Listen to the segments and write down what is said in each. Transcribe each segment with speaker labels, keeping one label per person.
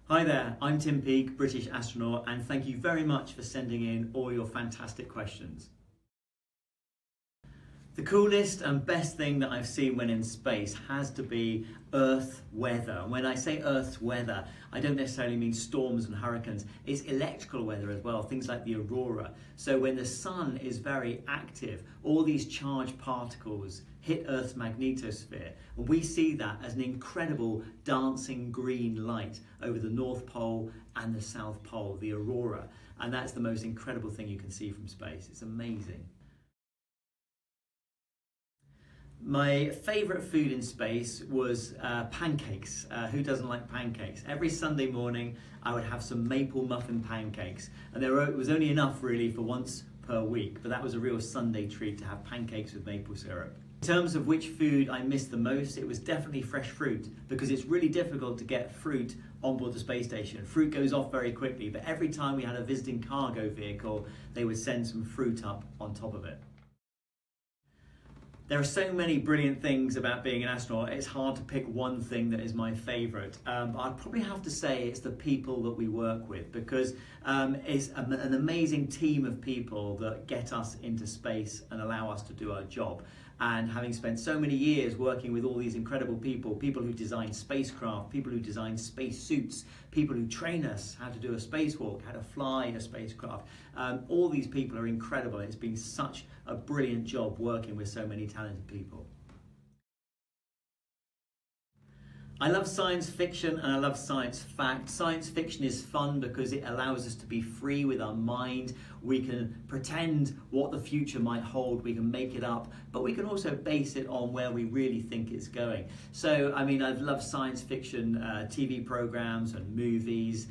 Speaker 1: Hi there, I'm Tim Peake, British astronaut, and thank you very much for sending in all your fantastic questions. The coolest and best thing that I've seen when in space has to be Earth weather. And when I say Earth's weather, I don't necessarily mean storms and hurricanes. It's electrical weather as well, things like the aurora. So when the sun is very active, all these charged particles hit Earth's magnetosphere. And we see that as an incredible dancing green light over the North Pole and the South Pole, the aurora. And that's the most incredible thing you can see from space. It's amazing. My favourite food in space was pancakes. Who doesn't like pancakes? Every Sunday morning I would have some maple muffin pancakes, and it was only enough really for once per week, but that was a real Sunday treat to have pancakes with maple syrup. In terms of which food I missed the most, it was definitely fresh fruit, because it's really difficult to get fruit on board the space station. Fruit goes off very quickly, but every time we had a visiting cargo vehicle, they would send some fruit up on top of it. There are so many brilliant things about being an astronaut, it's hard to pick one thing that is my favourite. I'd probably have to say it's the people that we work with, because it's an amazing team of people that get us into space and allow us to do our job. And having spent so many years working with all these incredible people, people who design spacecraft, people who design space suits, people who train us how to do a spacewalk, how to fly a spacecraft, all these people are incredible. It's been such a brilliant job working with so many talented people. I love science fiction and I love science fact. Science fiction is fun because it allows us to be free with our mind. We can pretend what the future might hold, we can make it up, but we can also base it on where we really think it's going. So, I love science fiction TV programs and movies,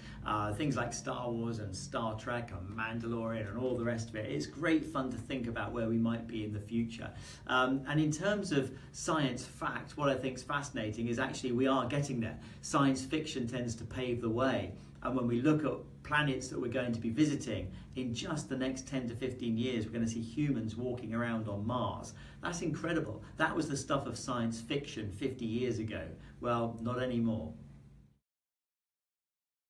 Speaker 1: things like Star Wars and Star Trek and Mandalorian and all the rest of it. It's great fun to think about where we might be in the future. And in terms of science fact, what I think is fascinating is actually we are getting there. Science fiction tends to pave the way, and when we look at planets that we're going to be visiting in just the next 10 to 15 years, we're going to see humans walking around on Mars. That's incredible. That was the stuff of science fiction 50 years ago. Well, not anymore.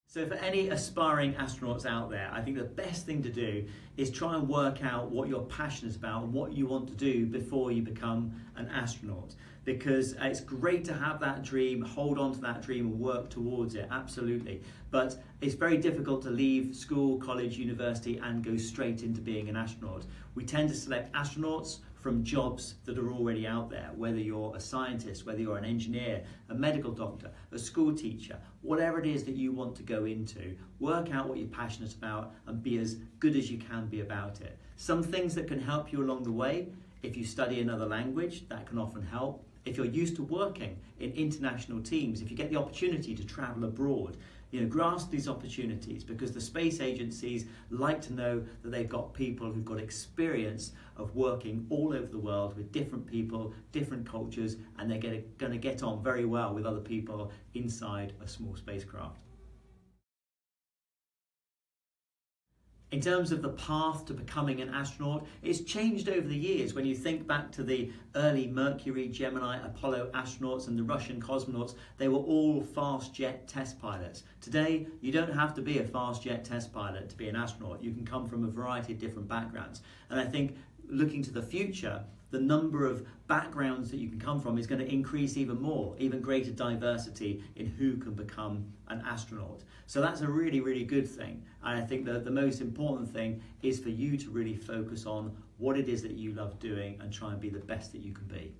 Speaker 1: So for any aspiring astronauts out there, I think the best thing to do is try and work out what you're passionate about and what you want to do before you become an astronaut. Because it's great to have that dream, hold on to that dream and work towards it, absolutely. But it's very difficult to leave school, college, university and go straight into being an astronaut. We tend to select astronauts from jobs that are already out there, whether you're a scientist, whether you're an engineer, a medical doctor, a school teacher, whatever it is that you want to go into, work out what you're passionate about and be as good as you can be about it. Some things that can help you along the way: if you study another language, that can often help. If you're used to working in international teams, if you get the opportunity to travel abroad, grasp these opportunities, because the space agencies like to know that they've got people who've got experience of working all over the world with different people, different cultures, and they're going to get on very well with other people inside a small spacecraft. In terms of the path to becoming an astronaut, it's changed over the years. When you think back to the early Mercury, Gemini, Apollo astronauts and the Russian cosmonauts, they were all fast jet test pilots. Today, you don't have to be a fast jet test pilot to be an astronaut. You can come from a variety of different backgrounds. And I think looking to the future, the number of backgrounds that you can come from is going to increase even more, even greater diversity in who can become an astronaut. So that's a really, really good thing. And I think that the most important thing is for you to really focus on what it is that you love doing and try and be the best that you can be.